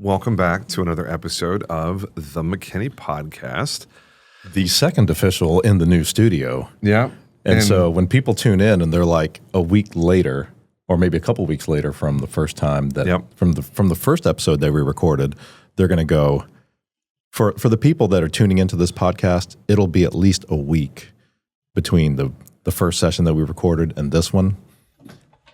welcome back to another episode of the McKinney Podcast. The second official in the new studio. Yeah. And so when people tune in and they're like a week later, or maybe a couple weeks later from the first time that from the first episode that we recorded, they're going to go, for the people that are tuning into this podcast, it'll be at least a week between the first session that we recorded and this one.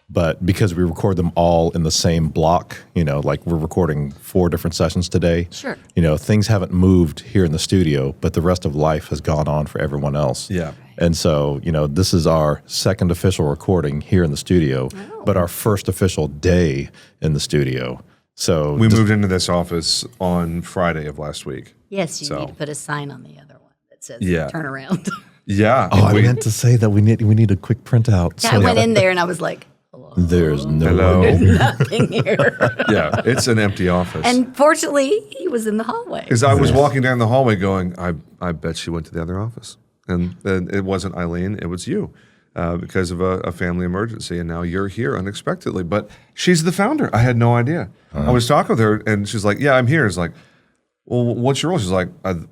But because we record them all in the same block, like we're recording 4 different sessions today. Sure. Things haven't moved here in the studio, but the rest of life has gone on for everyone else. Yeah. And so, this is our second official recording here in the studio, but our first official day in the studio. So we moved into this office on Friday of last week. Yes, you need to put a sign on the other one that says turn around. Yeah. Oh, I meant to say that we need a quick printout. Yeah, I went in there and I was like, hello. There's There's nothing here. Yeah, it's an empty office. And fortunately, he was in the hallway. Because I was walking down the hallway going, I bet she went to the other office. And it wasn't Eileen, it was you because of a family emergency. And now you're here unexpectedly. But she's the founder. I had no idea. I was talking with her and she's like, yeah, I'm here. It's like, well, what's your role? She's like,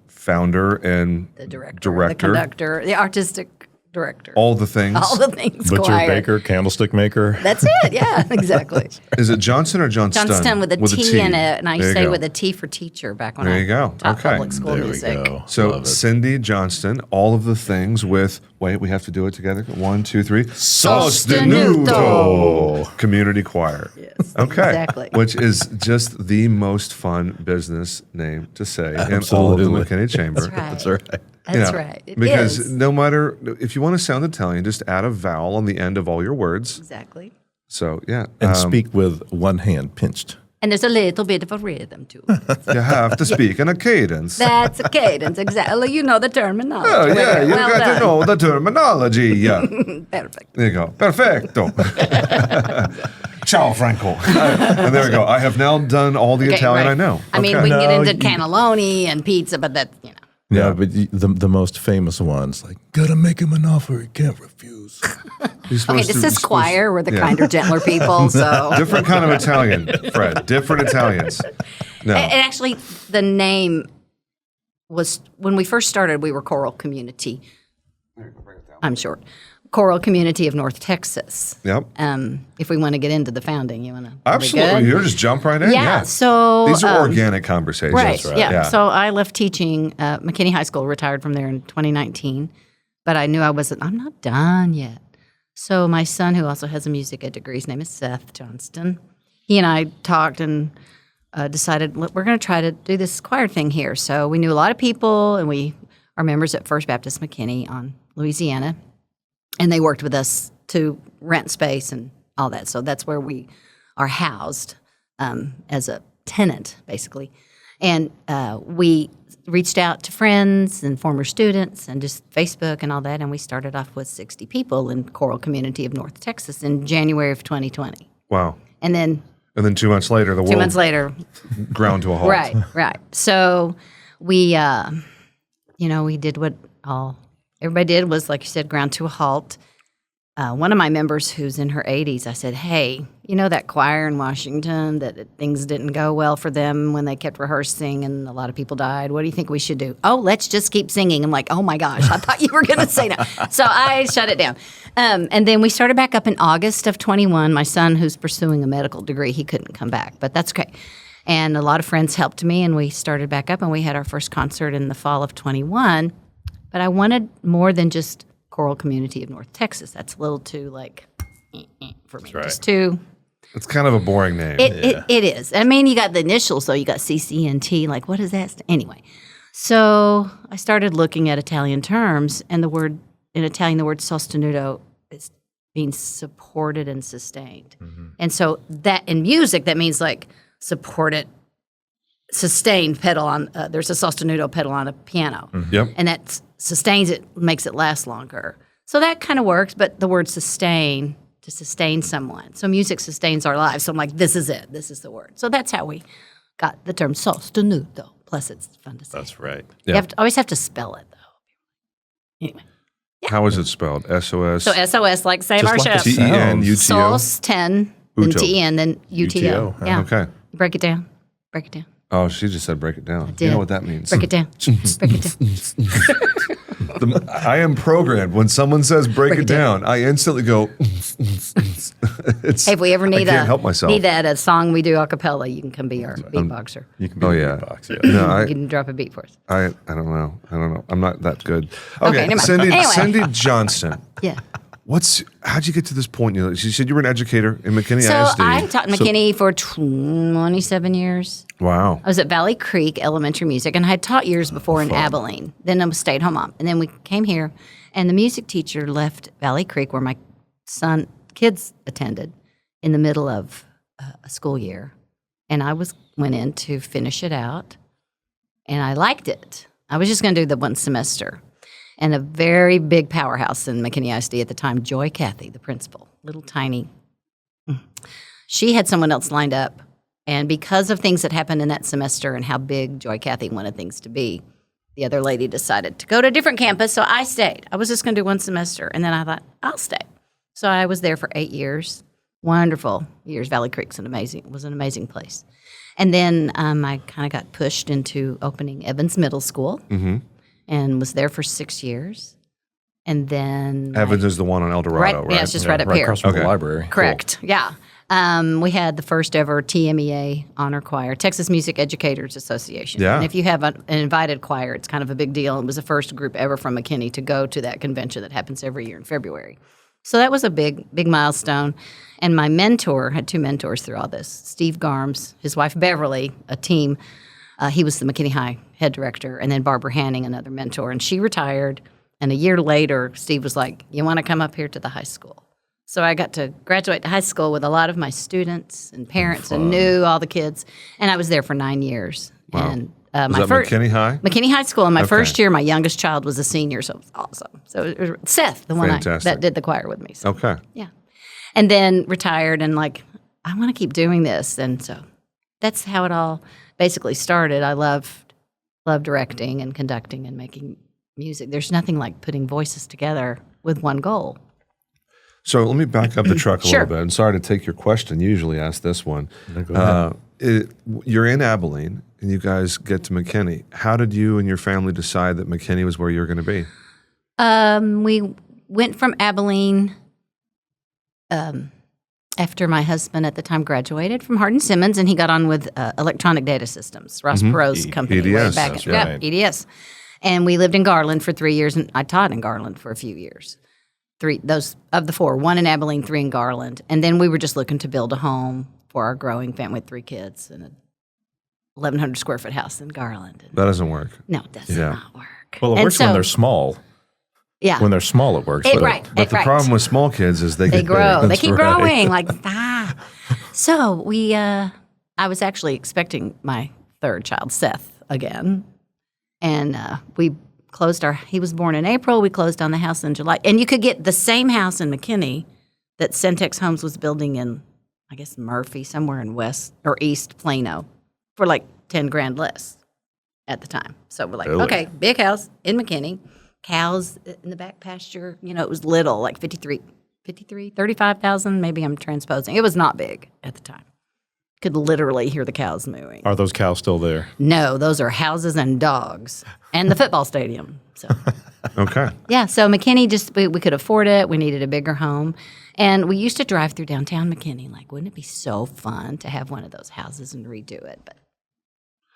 founder and the director, the conductor, the artistic director. All the things. All the things. Butcher, choir. baker, candlestick maker. That's it. Yeah, exactly. Is it Johnston or Johnston? Johnston with a T in it. And I There you say go. with a T for teacher back when There I you go. taught Okay. public school There we music. go. So Love it. Cindy Johnston, all of the things with, wait, we have to do it together. 1, 2, 3. Sostenuto Community Choir. Yes, Okay. exactly. Which is just the most fun business name to say in all of the Absolutely. McKinney Chamber. That's right. That's right. That's right. It Because is. no matter, if you want to sound Italian, just add a vowel on the end of all your words. Exactly. So, yeah. And speak with one hand pinched. And there's a little bit of a rhythm to it. You have to speak in a cadence. That's a cadence, exactly. You know the terminology. Oh, yeah, you well got done. to know the terminology. Yeah. Perfect. There you go. Perfecto. Ciao, Franco. And there we go. I have now done all the Okay, Italian right. I know. I mean, Okay. we can No, get into you- cannelloni and pizza, but that, Yeah, but the most famous ones, like, gotta make him an offer he can't refuse. You're Okay, supposed this to- is choir. We're the yeah. kinder, gentler people, so. Different kind of Italian, Fred. Different Italians. No. And actually, the name was, when we first started, we were Choral Community. I'm short. Choral Community of North Texas. Yep. If we want to get into the founding, you want to? Absolutely. You just jump right in. Yeah, so. These are organic conversations. Right, That's yeah. So I left teaching McKinney High School, retired from there in 2019, but I knew I'm not done yet. So my son, who also has a music ed degree, his name is Seth Johnston, he and I talked and decided, look, we're going to try to do this choir thing here. So we knew a lot of people, and we are members at First Baptist McKinney on Louisiana, and they worked with us to rent space and all that. So that's where we are housed as a tenant, basically. And we reached out to friends and former students and just Facebook and all that, and we started off with 60 people in Choral Community of North Texas in January of 2020. Wow. And then 2 months later, the 2 world months later, ground to a halt. right. So we, we did what everybody did was, like you said, ground to a halt. One of my members who's in her 80s, I said, hey, you know that choir in Washington that things didn't go well for them when they kept rehearsing and a lot of people died? What do you think we should do? Oh, let's just keep singing. I'm like, oh my gosh, I thought you were going to say no. So I shut it down. And then we started back up in August of 21. My son, who's pursuing a medical degree, he couldn't come back, but that's okay. And a lot of friends helped me, and we started back up, and we had our first concert in the fall of 21. But I wanted more than just Choral Community of North Texas. That's a little too, for me. right. Just too. It's kind of a boring name. It is. I mean, you got the initials, though. You got CCNT. Like, what is that? Anyway, so I started looking at Italian terms, and in Italian, the word sostenuto is means supported and sustained. Mm-hmm. And so that in music, that means like supported, sustained pedal on, there's a sostenuto pedal on a piano. Mm-hmm. Yep. And that sustains it, makes it last longer. So that kind of works, but the word sustain, to sustain someone. So music sustains our lives. So I'm like, this is it. This is the word. So that's how we got the term sostenuto. Plus, it's fun to say. That's right. Yeah. You always have to spell it, though. Anyway. How is it spelled? S-O-S? So SOS, like save Just our like ship. the T-E-N-U-T-O? Sos 10, then Uto. T-N, then UTO. UTO. Yeah. Okay. Break it down. Break it down. Oh, she just said break it down. did. You know what that means. Break it down. Break it down. I am programmed. When someone says break it down, I instantly go, Hey, if we ever need I can't help myself. need that a song we do a cappella, you can come be our beatboxer. You can be beatbox, yeah. No, You can drop a beat for us. I don't know. I'm not that good. Okay, Okay, never mind. Anyway. Cindy Johnston. Yeah. How'd you get to this point? You said you were an educator in McKinney So ISD. I taught McKinney for 27 years. Wow. I was at Valley Creek Elementary Music, and I had taught years before in Abilene. Then I was stay-at-home mom. And then we came here, and the music teacher left Valley Creek, where my kids attended, in the middle of a school year. And I went in to finish it out, and I liked it. I was just going to do the one semester. And a very big powerhouse in McKinney ISD at the time, Joy Cathy, the principal, little tiny. She had someone else lined up. And because of things that happened in that semester and how big Joy Cathy wanted things to be, the other lady decided to go to a different campus. So I stayed. I was just going to do one semester. And then I thought, I'll stay. So I was there for 8 years. Wonderful years. Valley Creek's was an amazing place. And then I kind of got pushed into opening Evans Middle School. Mm-hmm. And was there for 6 years. And then Evans is the one on El Dorado, right? Yeah, it's just right up here. Across from the library. Correct. Cool. Yeah. We had the first ever TMEA honor choir, Texas Music Educators Association. Yeah. And if you have an invited choir, it's kind of a big deal. It was the first group ever from McKinney to go to that convention that happens every year in February. So that was a big milestone. And my mentor, had 2 mentors through all this. Steve Garms, his wife Beverly, a team. He was the McKinney High head director, and then Barbara Hanning, another mentor. And she retired, and a year later, Steve was like, you want to come up here to the high school? So I got to graduate to high school with a lot of my students and parents and knew all the kids. And I was there for 9 years. Wow. And Was that McKinney High? McKinney High School. And my first year, my youngest child was a senior, so it was awesome. So it was Seth, the one that did the choir with me. So, Okay. yeah. And then retired and like, I want to keep doing this. And so that's how it all basically started. I loved directing and conducting and making music. There's nothing like putting voices together with one goal. So let me back up the truck a Sure. little bit. I'm sorry to take your question. Usually ask this one. No, go ahead. You're in Abilene, and you guys get to McKinney. How did you and your family decide that McKinney was where you were going to be? We went from Abilene after my husband at the time graduated from Hardin Simmons, and he got on with Electronic Data Systems, Ross Perot's company. EDS, Way back that's right. EDS. And we lived in Garland for 3 years, and I taught in Garland for a few years. 3, those of the 4, 1 in Abilene, 3 in Garland. And then we were just looking to build a home for our growing family with 3 kids and a 1,100 square foot house in Garland. And That doesn't work. no, it does not work. Well, it works when they're small. Yeah. When they're small, it works. But the problem with small kids is they get grow. big. They keep right. growing. Like, So I was actually expecting my 3rd child, Seth, again. And we closed he was born in April. We closed on the house in July. And you could get the same house in McKinney that Centex Homes was building in, I guess, Murphy, somewhere in West or East Plano, for like $10,000 less at the time. So we're like, Really? okay, big house in McKinney, cows in the back pasture. You know, it was little, like 35,000. Maybe I'm transposing. It was not big at the time. Could literally hear the cows mooing. Are those cows still there? No, those are houses and dogs and the football stadium. So Okay. yeah, so McKinney we could afford it. We needed a bigger home. And we used to drive through downtown McKinney. Like, wouldn't it be so fun to have one of those houses and redo it? But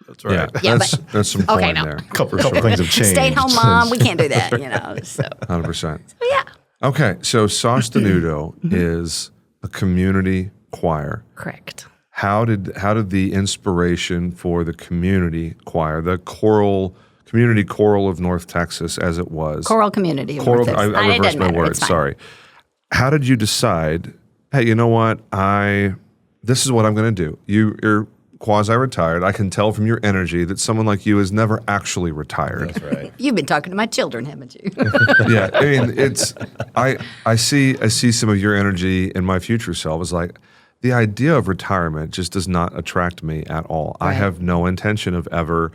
That's right. Yeah, that's some okay, coin no. there. A couple things have changed. stay-at-home mom, we can't do that, you know. So 100%. yeah, Okay, so Sostenuto is a community choir. correct. How did the inspiration for the community choir, the community choral of North Texas, as it was, Choral community. of choral? North I Texas. It reversed doesn't my matter. words. It's fine. Sorry. How did you decide? Hey, you know what? This is what I'm going to do. You're quasi-retired. I can tell from your energy that someone like you is never actually retired. That's right. You've been talking to my children, haven't you? Yeah, I mean, I see some of your energy in my future self. Is like, the idea of retirement just does not attract me at all. Right. I have no intention of ever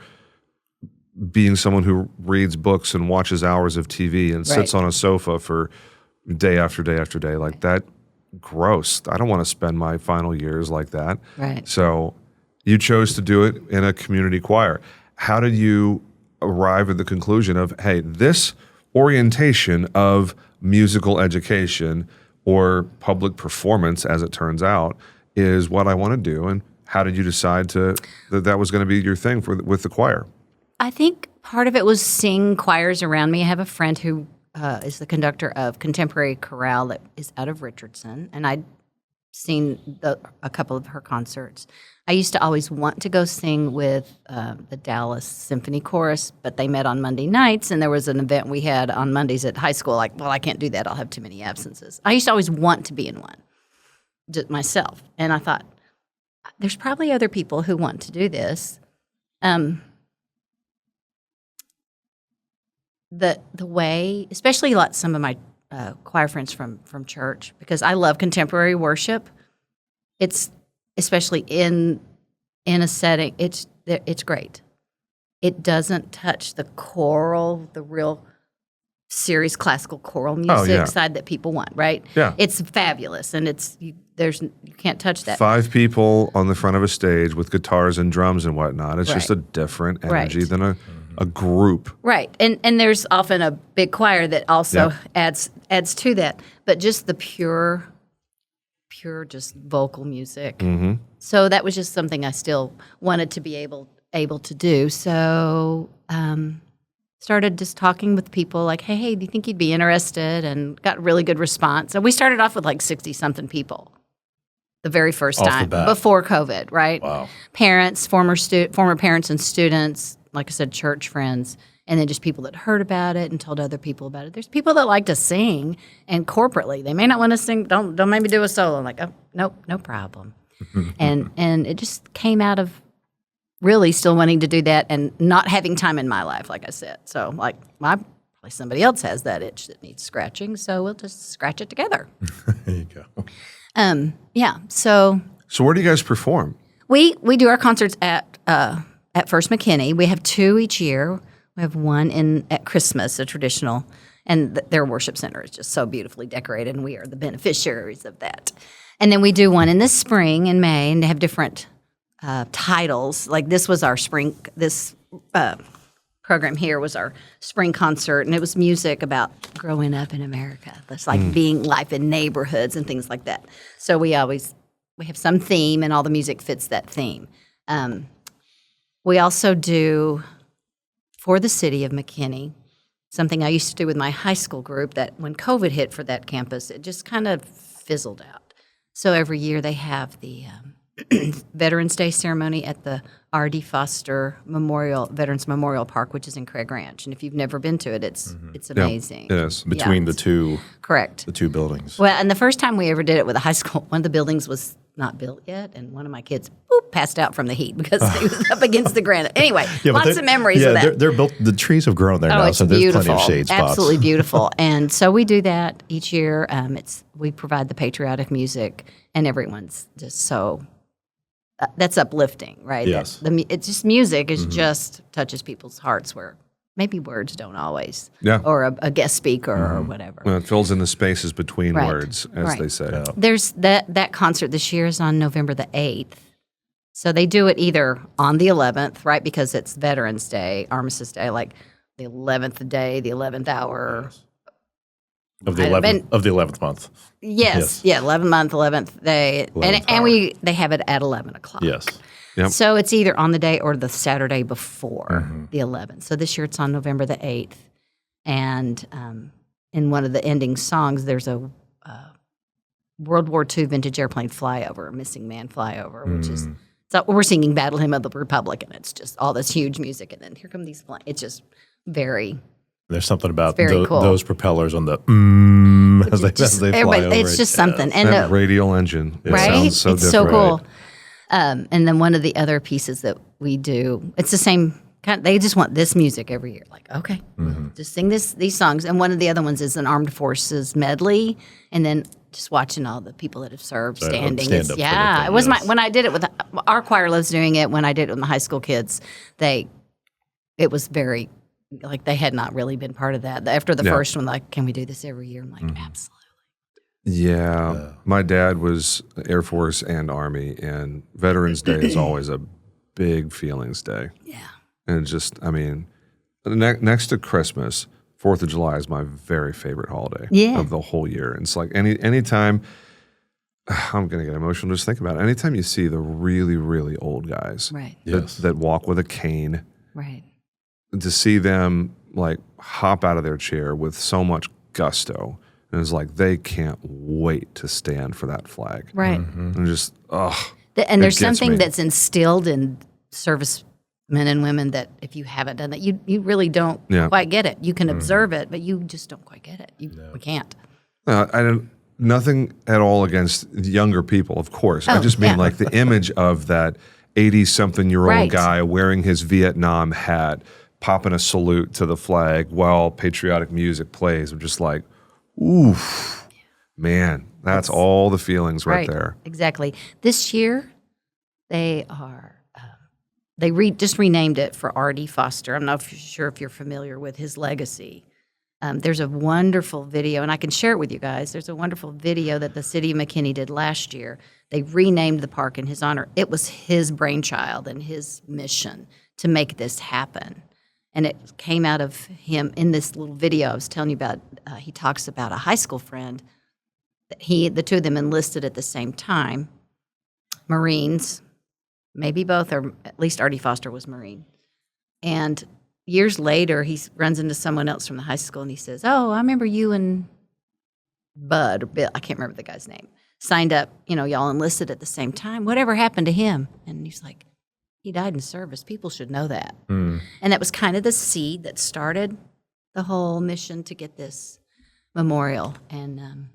being someone who reads books and watches hours of TV and sits Right. on a sofa for day after day after day. Like that, gross. I don't want to spend my final years like that. Right. So You chose to do it in a community choir. How did you arrive at the conclusion of, hey, this orientation of musical education or public performance, as it turns out, is what I want to do? And how did you decide that was going to be your thing with the choir? I think part of it was seeing choirs around me. I have a friend who is the conductor of contemporary chorale that is out of Richardson, and I'd seen a couple of her concerts. I used to always want to go sing with the Dallas Symphony Chorus, but they met on Monday nights, and there was an event we had on Mondays at high school. Like, well, I can't do that. I'll have too many absences. I used to always want to be in one, just myself. And I thought, there's probably other people who want to do this. The way, especially like some of my choir friends from church, because I love contemporary worship. It's especially in a setting, it's great. It doesn't touch the choral, the real serious classical choral music side that people want, right? Yeah, it's fabulous, and you can't touch that. 5 people on the front of a stage with guitars and drums and whatnot. It's just a different energy than a group, right? And there's often a big choir that also adds to that, but just the pure just vocal music. Mm-hmm. So that was just something I still wanted to be able to do. So started just talking with people like, hey, do you think you'd be interested? And got really good response. And we started off with like 60-something people the very first time before COVID, right? Wow. Parents, former parents and students, like I said, church friends, and then just people that heard about it and told other people about it. There's people that like to sing, and corporately, they may not want to sing. Don't make me do a solo. I'm like, oh, nope, no problem. and it just came out of really still wanting to do that and not having time in my life, like I said. So, like, probably somebody else has that itch that needs scratching, so we'll just scratch it together. There you go. Yeah. So where do you guys perform? We do our concerts at First McKinney. We have 2 each year. We have one at Christmas, a traditional, and their worship center is just so beautifully decorated, and we are the beneficiaries of that. And then we do one in the spring in May, and they have different titles. Like this was our spring. This program here was our spring concert, and it was music about growing up in America. That's like being life in neighborhoods and things like that. So we have some theme, and all the music fits that theme. We also do, for the city of McKinney, something I used to do with my high school group that when COVID hit for that campus, it just kind of fizzled out. So every year they have the Veterans Day ceremony at the R.D. Foster Veterans Memorial Park, which is in Craig Ranch. And if you've never been to it, it's amazing. Yeah, it is. Between the two. Correct. The 2 buildings. Well, and the first time we ever did it with a high school, one of the buildings was not built yet, and one of my kids passed out from the heat because he was up against the granite. Anyway, lots of memories of that. They're built. The trees have grown there now, it's so there's beautiful. plenty of shade spots. Absolutely beautiful. And so we do that each year. We provide the patriotic music, and everyone's just so. That's uplifting, right? Yes. It's just music. It just touches people's hearts where maybe words don't always. Yeah. Or a guest speaker or whatever. Well, it fills in the spaces between words, as they say. Yeah. There's that concert this year is on November the 8th. So they do it either on the 11th, right, because it's Veterans Day, Armistice Day, like the 11th day, the 11th hour. Of the 11th month. Yes. Yeah, 11th month, 11th day. 11th and they have it at 11 o'clock. Yes. Yep. So it's either on the day or the Saturday before the 11th. So this year it's on November the 8th. And in one of the ending songs, there's a World War II vintage airplane flyover, missing man flyover, which is, so we're singing Battle Hymn of the Republic, and it's just all this huge music. And then here come these planes. It's just very... There's something about cool. those propellers on the as they fly over. It's just something. And that radial engine. It sounds so it's different. so cool. And then one of the other pieces that we do, it's the same kind. They just want this music every year. Like, okay, just sing these songs. And one of the other ones is an armed forces medley, and then just watching all the people that have served standing. Stand up it was when I did it with our choir loves doing it. When I did it with my high school kids, it was very. Like they had not really been part of that. After the first one, like, can we do this every year? I'm like, absolutely. Yeah. My dad was Air Force and Army, and Veterans Day is always a big feelings day. Yeah. And just, I mean, next to Christmas, 4th of July is my very favorite holiday of the whole year. And it's like anytime, I'm going to get emotional just think about it. Anytime you see the really, really old guys that walk with a cane, to see them like hop out of their chair with so much gusto, and it's like they can't wait to stand for that flag. Right. And just, and there's something that's instilled in servicemen and women that if you haven't done that, you really don't quite get it. You can observe it, but you just don't quite get it. We can't. Nothing at all against younger people, of course. I just mean like the image of that 80-something-year-old guy wearing his Vietnam hat, popping a salute to the flag while patriotic music plays. I'm just like, oof, man, that's all the feelings right there. Exactly. This year, they are, just renamed it for R.D. Foster. I'm not sure if you're familiar with his legacy. There's a wonderful video, and I can share it with you guys. There's a wonderful video that the city of McKinney did last year. They renamed the park in his honor. It was his brainchild and his mission to make this happen. And it came out of him in this little video I was telling you about. He talks about a high school friend. The two of them enlisted at the same time, Marines, maybe both, or at least R.D. Foster was Marine. And years later, he runs into someone else from the high school, and he says, "Oh, I remember you and Bud, or Bill, I can't remember the guy's name, signed up, y'all enlisted at the same time. Whatever happened to him?" And he's like, "He died in service. People should know that." And that was kind of the seed that started the whole mission to get this memorial. And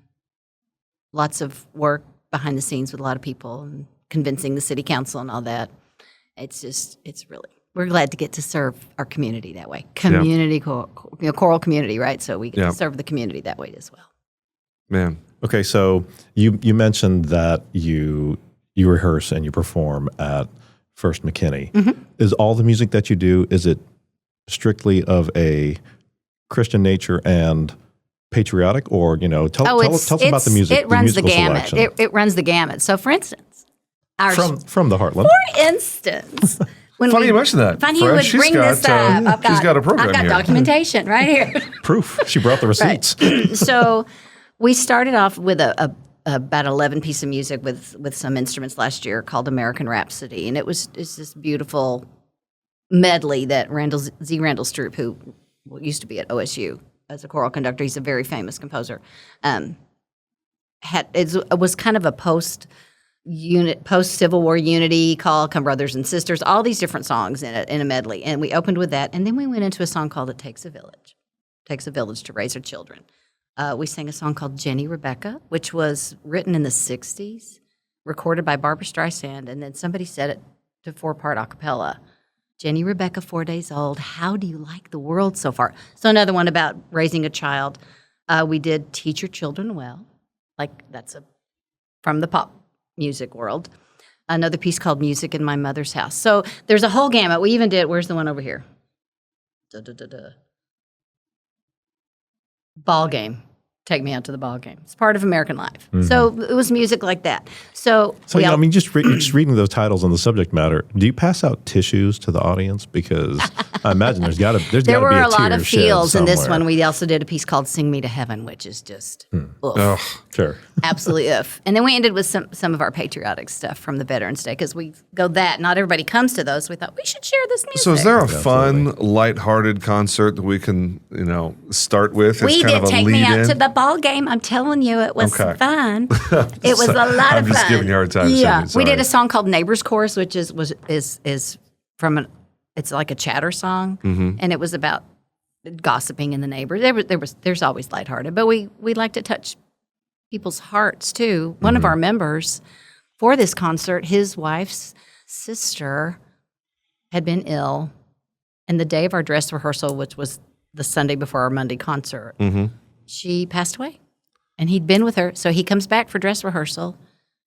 lots of work behind the scenes with a lot of people and convincing the city council and all that. We're glad to get to serve our community that way. Choral community, right? So we get to serve the community that way as well. Man. Okay, so you mentioned that you rehearse and you perform at First McKinney. Is all the music that you do, is it strictly of a Christian nature and patriotic, or tell us about the music? It runs the gamut. It runs the gamut. So, for instance, from the Heartland. For instance, funny you mentioned that. Funny you would bring this up. She's got a program I've got here. documentation right here. Proof. She brought the receipts. Right. So, we started off with about 11 piece of music with some instruments last year called American Rhapsody, and it's this beautiful medley that Randall Stroop, who used to be at OSU as a choral conductor, he's a very famous composer, it was kind of a post-Civil War unity call, Come Brothers and Sisters, all these different songs in a medley, and we opened with that, and then we went into a song called It Takes a Village. It takes a village to raise our children. We sang a song called Jenny Rebecca, which was written in the 60s, recorded by Barbra Streisand, and then somebody set it to 4-part a cappella. Jenny Rebecca, 4 days old, how do you like the world so far? So another one about raising a child. We did Teach Your Children Well, that's from the pop music world. Another piece called Music in My Mother's House. So there's a whole gamut. We even did, where's the one over here? Ball game. Take Me Out to the Ball Game. It's part of American life. So it was music like that. So just reading those titles on the subject matter, do you pass out tissues to the audience? Because I imagine there's got to be a tear There were a lot of feels in this somewhere. one. We also did a piece called Sing Me to Heaven, which is just Sure. absolutely oof. And then we ended with some of our patriotic stuff from the Veterans Day, because we go that. Not everybody comes to those. So we thought we should share this music. So is there a fun, lighthearted concert that we can, start with? We did Take Me Out to the Ball Game. I'm telling you, it was fun. It was a lot of fun. I'm just giving you a hard time. Yeah, Cindy, we did a song called Neighbor's Chorus, which is from it's like a chatter song, and it was about gossiping in the neighbors. There's always lighthearted, but we like to touch people's hearts too. One of our members for this concert, his wife's sister had been ill, and the day of our dress rehearsal, which was the Sunday before our Monday concert, she passed away. And he'd been with her, so he comes back for dress rehearsrsal.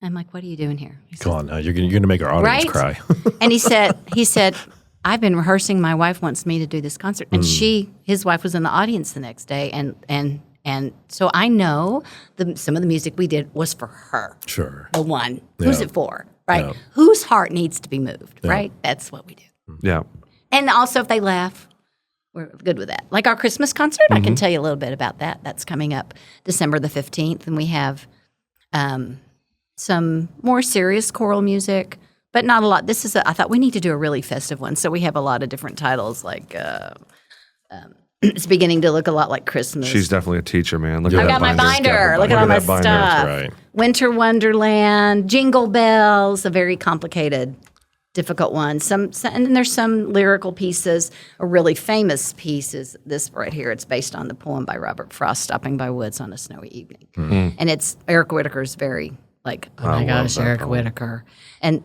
I'm like, "What are you doing here?" Come on, now you're going to make our audience cry. And he said, "I've been rehearsing. My wife wants me to do this concert." And his wife was in the audience the next day, and And so I know some of the music we did was for her. Sure. The one. Who's Yeah. it for? Right? Yeah. Whose heart needs to be moved, right? That's what we do. Yeah. And also if they laugh, we're good with that. Like our Christmas concert, I can tell you a little bit about that. That's coming up December the 15th. And we have some more serious choral music, but not a lot. I thought we need to do a really festive one. So we have a lot of different titles like it's beginning to look a lot like Christmas. She's definitely a teacher, man. Look at I that got my binder. binder. Look at all my that binder. stuff. Right. Winter Wonderland, Jingle Bells, a very complicated, difficult one. And then there's some lyrical pieces. A really famous piece is this right here. It's based on the poem by Robert Frost, "Stopping by Woods on a Snowy Evening," and it's Eric Whitacre's very like, oh my gosh, Eric Whitacre. And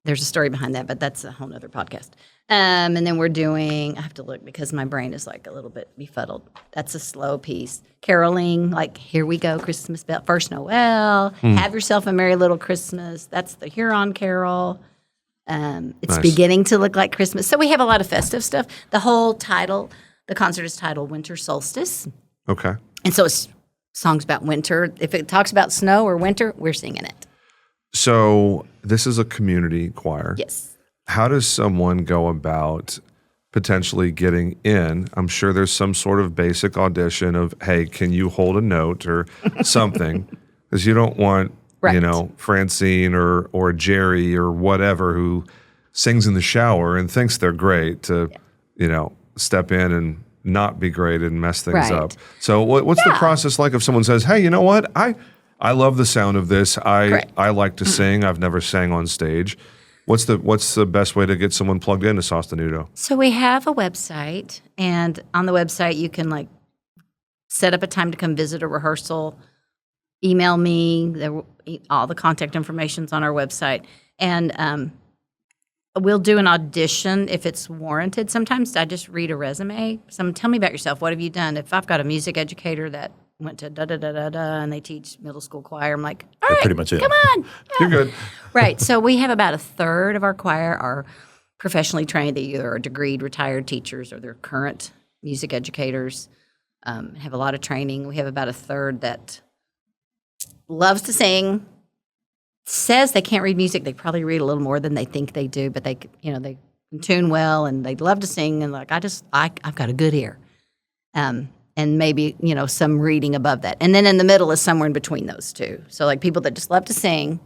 there's a story behind that, but that's a whole nother podcast. And then we're doing, I have to look because my brain is like a little bit befuddled. That's a slow piece. Caroling, like Here We Go, Christmas Bell, First Noel, Have Yourself a Merry Little Christmas. That's the Huron Carol. It's beginning to look like Christmas. So we have a lot of festive stuff. The whole title, the concert is titled Winter Solstice. Okay. And so it's songs about winter. If it talks about snow or winter, we're singing it. So this is a community choir. Yes. How does someone go about potentially getting in? I'm sure there's some sort of basic audition of, hey, can you hold a note or something? Because you don't want, Right. Francine or Jerry or whatever who sings in the shower and thinks they're great to, step in and not be great and mess things Right. up. So what's the process like if someone says, hey, you know what? I love the sound of this. Correct. I like to sing. I've never sang on stage. What's the best way to get someone plugged into Sostenuto? So we have a website, and on the website you can set up a time to come visit a rehearsal. Email me. All the contact information's on our website, and we'll do an audition if it's warranted. Sometimes I just read a resume. Tell me about yourself. What have you done? If I've got a music educator that went to da-da-da-da-da and they teach middle school choir, I'm like, all right, pretty much it. come on. You're good. Right. So we have about a third of our choir are professionally trained. They either are degreed retired teachers or they're current music educators, have a lot of training. We have about a third that loves to sing, says they can't read music. They probably read a little more than they think they do, but they can tune well and they love to sing. And I've got a good ear. And maybe, some reading above that. And then in the middle is somewhere in between those two. So people that just love to sing,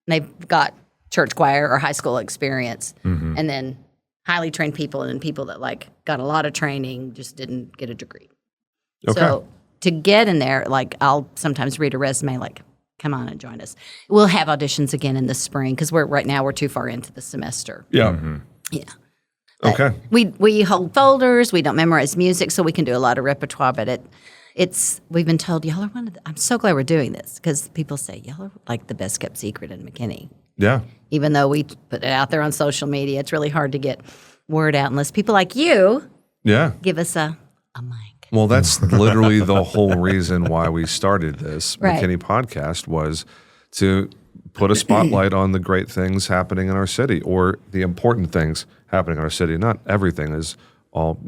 and they've got church choir or high school experience, and then highly trained people and then people that got a lot of training, just didn't get a degree. Okay. So to get in there, I'll sometimes read a resume, come on and join us. We'll have auditions again in the spring because right now we're too far into the semester. Yeah. Yeah. Okay. We hold folders. We don't memorize music, so we can do a lot of repertoire. But we've been told y'all are one of the. I'm so glad we're doing this because people say y'all are the best kept secret in McKinney. Yeah. Even though we put it out there on social media, it's really hard to get word out unless people like you give us a mic. Well, that's literally the whole reason why we started this Right. McKinney podcast was to put a spotlight on the great things happening in our city or the important things happening in our city. Not everything is all,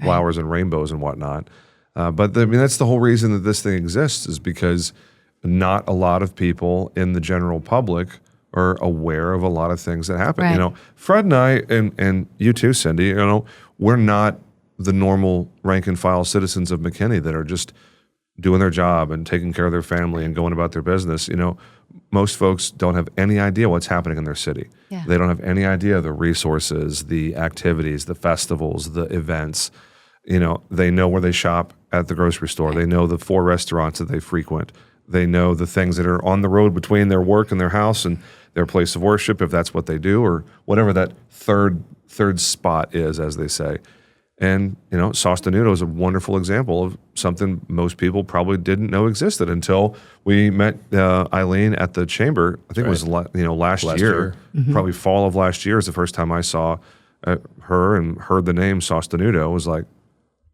flowers and rainbows and whatnot. But that's the whole reason that this thing exists is because not a lot of people in the general public are aware of a lot of things that happen. Right. Fred and I, and you too, Cindy, we're not the normal rank and file citizens of McKinney that are just doing their job and taking care of their family and going about their business. Most folks don't have any idea what's happening in their city. Yeah. They don't have any idea the resources, the activities, the festivals, the events. They know where they shop at the grocery store. They know the 4 restaurants that they frequent. They know the things that are on the road between their work and their house and their place of worship, if that's what they do, or whatever that third spot is, as they say. And, Sostenuto is a wonderful example of something most people probably didn't know existed until we met Eileen at the chamber. I think it was, last year. Probably fall of last year is the first time I saw her and heard the name Sostenuto. It was like,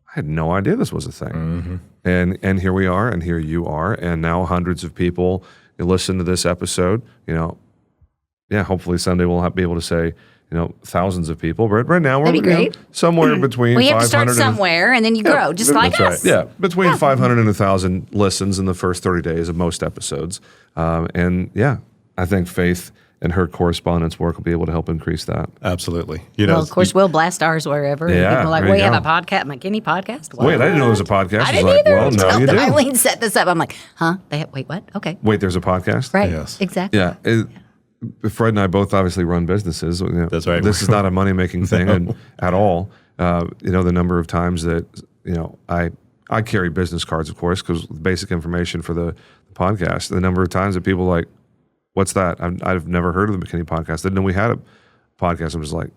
I had no idea this was a thing. And here we are, and here you are, and now hundreds of people listen to this episode. Hopefully Sunday we'll be able to say, thousands of people. But right now That'd be we're great. Somewhere between We have to 500 start somewhere, and then you grow, just like us. Yeah, between 500 and 1,000 listens in the first 30 days of most episodes. I think Faith and her correspondence work will be able to help increase that. Absolutely. Well, of course, we'll blast ours wherever. Yeah, People are like, there we you have go. a podcast, McKinney Podcast? What? Wait, I didn't know there was a podcast. I was didn't like, either. well, no, you do. Eileen set this up. I'm like, huh? Wait, what? Okay. Wait, there's a podcast? Right. Yes. Exactly. Yeah. Fred and I both obviously run businesses. That's right. This is not a money-making thing at all. The number of times that, I carry business cards, of course, because basic information for the podcast. The number of times that people are like, what's that? I've never heard of the McKinney Podcast. Didn't know we had a podcast. I'm just like,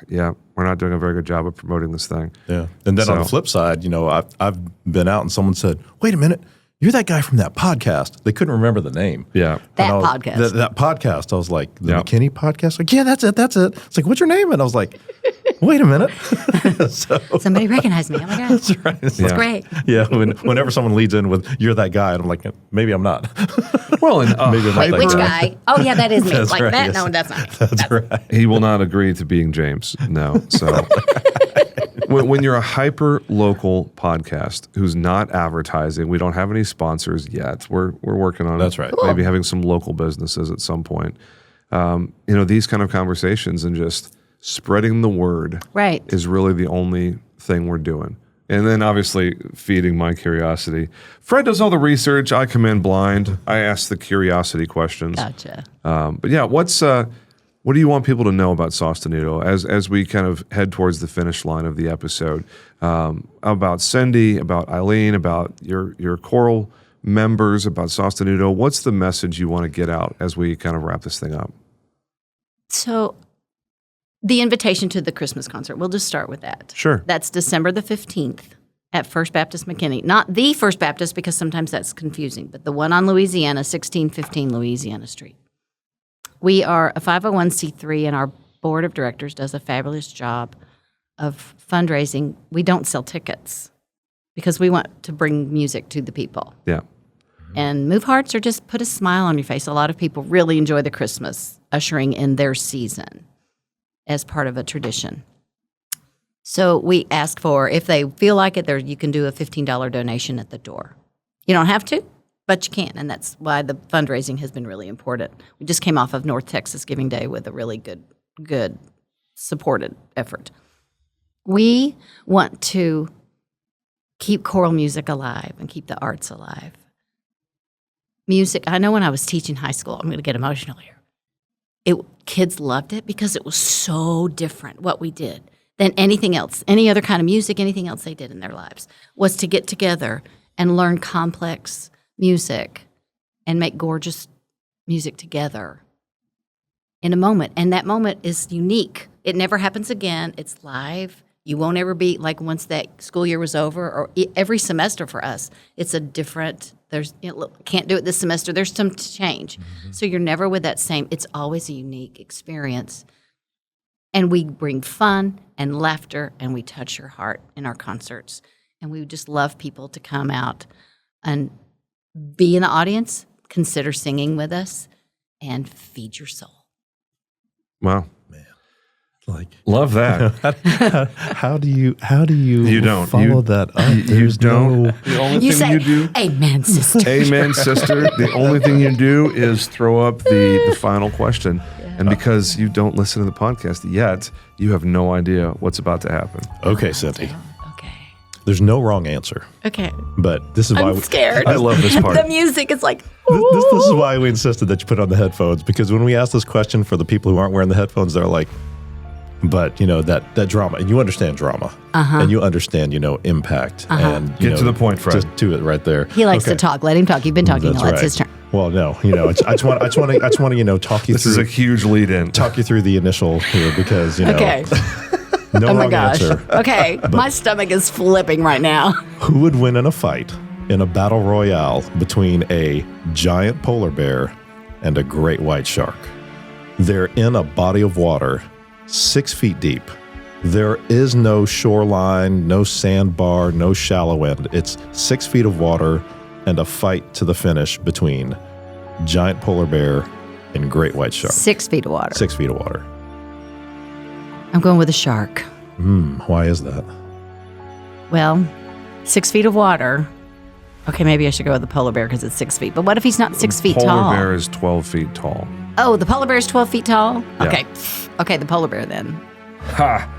yeah, we're not doing a very good job of promoting this thing. Yeah. And then on the flip side, I've been out and someone said, wait a minute, you're that guy from that podcast. They couldn't remember the name. Yeah. Podcast. That podcast. I was like, the McKinney Podcast? Like, yeah, that's it. It's like, what's your name? And I was like, wait a minute. Somebody recognized me. Oh my God. That's right. That's great. Yeah. Whenever someone leads in with, you're that guy, and I'm like, maybe I'm not. Well, and maybe I'm not Wait, that which guy. guy? Oh, yeah, that is me. That's Like right, that? yes. No, that's not me. That's right. he will not agree to being James. No. So when you're a hyper local podcast who's not advertising, we don't have any sponsors yet. We're working on That's right. Maybe having some local businesses at some point. These kind of conversations and just spreading the word Right. is really the only thing we're doing. And then obviously feeding my curiosity. Fred does all the research. I come in blind. I ask the curiosity questions. Gotcha. But yeah, what do you want people to know about Sostenuto as we kind of head towards the finish line of the episode? About Cindy, about Eileen, about your choral members, about Sostenuto. What's the message you want to get out as we kind of wrap this thing up? So the invitation to the Christmas concert, we'll just start with that. Sure. That's December the 15th at First Baptist McKinney. Not the First Baptist, because sometimes that's confusing, but the one on Louisiana, 1615 Louisiana Street. We are a 501c3, and our board of directors does a fabulous job of fundraising. We don't sell tickets because we want to bring music to the people. Yeah. And move hearts or just put a smile on your face. A lot of people really enjoy the Christmas, ushering in their season as part of a tradition. So we ask for, if they feel like it, you can do a $15 donation at the door. You don't have to, but you can, and that's why the fundraising has been really important. We just came off of North Texas Giving Day with a really good supported effort. We want to keep choral music alive and keep the arts alive. Music, I know when I was teaching high school, I'm going to get emotional here. Kids loved it because it was so different what we did than anything else, any other kind of music, anything else they did in their lives, was to get together and learn complex music and make gorgeous music together in a moment. And that moment is unique. It never happens again. It's live. You won't ever be like once that school year was over, or every semester for us, it's a different, can't do it this semester. There's some change. Mm-hmm. So you're never with that same, it's always a unique experience. And we bring fun and laughter, and we touch your heart in our concerts. And we would just love people to come out and be in the audience, consider singing with us, and feed your soul. Wow. Like, love that. how do you don't follow that up? You don't. The only You thing say, you do, amen, sister. amen, sister. The only thing you do is throw up the final question. Yeah. And because you don't listen to the podcast yet, you have no idea what's about to happen. Okay, Cindy. Okay. There's no wrong answer. Okay. But this is why I'm scared. I love this part. The music is like, this is why we insisted that you put on the headphones, because when we ask this question for the people who aren't wearing the headphones, they're like, but, that drama, and you understand drama, and you understand, impact, and get to the point, Fred. Just to it right there. He likes to talk. Let him talk. You've been talking. That's It's right. his turn. Well, no, I just want to, talk you This through. is a huge lead in. Talk you through the initial here, because, Okay. no Oh my wrong gosh. answer. Okay. My stomach is flipping right now. Who would win in a fight in a battle royale between a giant polar bear and a great white shark? They're in a body of water 6 feet deep. There is no shoreline, no sandbar, no shallow end. It's 6 feet of water and a fight to the finish between giant polar bear and great white shark. 6 feet of water. 6 feet of water. I'm going with a shark. Why is that? Well, 6 feet of water. Okay, maybe I should go with the polar bear because it's 6 feet. But what if he's not 6 feet tall? Polar bear is 12 feet tall. Oh, the polar bear is 12 feet tall? Yeah. Okay. Okay, the polar bear then. Ha!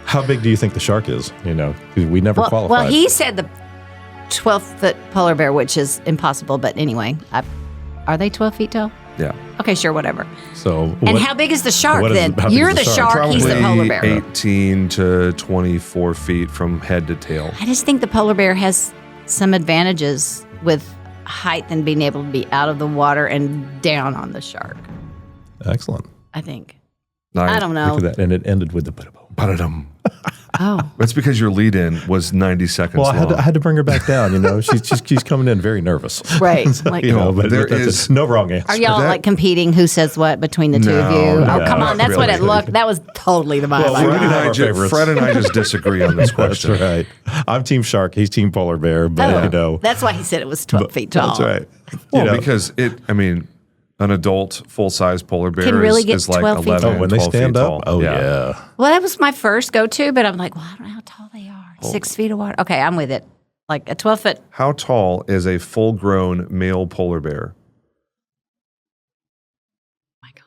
How big do you think the shark is? 'Cause we never qualified. Well, he said the 12-foot polar bear, which is impossible. But anyway, are they 12 feet tall? Yeah. Okay, sure, whatever. So, And how big is the shark then? how big You're is the shark, he's the polar bear. 18 to 24 feet from head to tail. I just think the polar bear has some advantages with height than being able to be out of the water and down on the shark. Excellent. I think. Nice. I don't know. Look at that. And it ended with the Ba-da-dum. Oh. That's because your lead-in was 90 seconds Well, long. I had to bring her back down. She's coming in very nervous. Right. Like, But there that's is- no wrong answer. are y'all like competing who says what between the two of No, you? no, Oh, come not on. That's what it really. looked. That was totally the vibe. Well, I we got. do have our favorites. Fred and I just disagree on this question. That's right. I'm Team Shark. He's Team Polar Bear. But That's why he said it was 12 feet tall. That's right. Well, because an adult full-size polar bear Can really get is like 12 feet 11, tall. when they 12 stand feet up. tall. Oh yeah. Well, that was my first go-to, but I'm like, well, I don't know how tall they are. Oh. 6 feet of water. Okay, I'm with it. Like a 12-foot. How tall is a full-grown male polar bear? My God.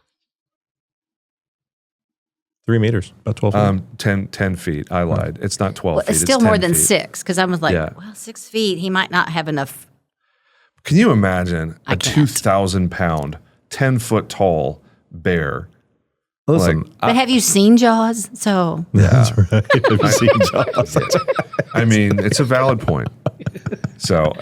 3 meters, about 12 feet. 10 feet. I lied. It's not 12 Well, feet. it's still 10 more than feet. 6 because I was like, Yeah. well, 6 feet. He might not have enough. Can you imagine I a can't. 2,000-pound, 10-foot tall bear? Listen, But have you seen Jaws? So that's right. Have you seen Jaws? I mean, it's a valid point. So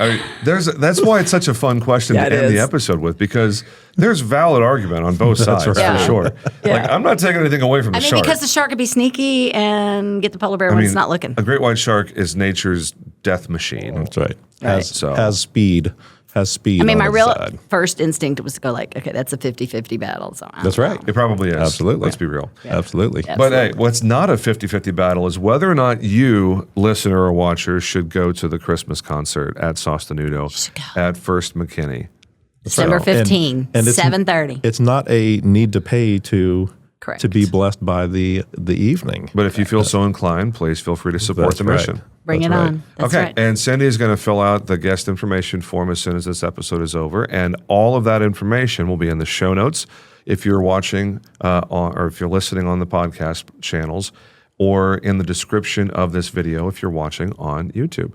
that's why it's such a fun question Yeah, to it end the is. episode with, because there's valid argument on both sides right. for Yeah. sure. Like, I'm not taking anything away from the I mean, shark. because the shark could be sneaky and get the polar bear when it's not looking. A great white shark is nature's death machine. That's right. Right. Has speed. I mean, my on real its side. first instinct was to go like, okay, that's a 50-50 battle. So I That's don't right. know. It probably is. Absolutely. Let's be real. Absolutely. Yeah. But hey, what's not a 50-50 battle is whether or not you, listener or watcher, should go to the Christmas concert at Sostenuto at First McKinney. December 15, And it's- 7:30. It's not a need to pay to Correct. be blessed by the evening. But if you feel so inclined, please feel free to support That's the right. mission. Bring That's it right. on. That's Okay, right. and Cindy is going to fill out the guest information form as soon as this episode is over, and all of that information will be in the show notes if you're watching or if you're listening on the podcast channels, or in the description of this video if you're watching on YouTube.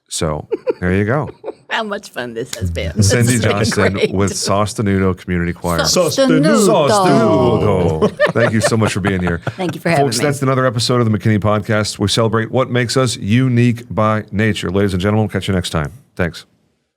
So there you go. How much fun this has been. This Cindy has been Johnston great. with Sostenuto Community Choir. Sostenuto. Sostenuto. Thank you so much for being here. Thank you for having Folks, me. that's another episode of the McKinney Podcast. We celebrate what makes us unique by nature. Ladies and gentlemen, we'll catch you next time. Thanks.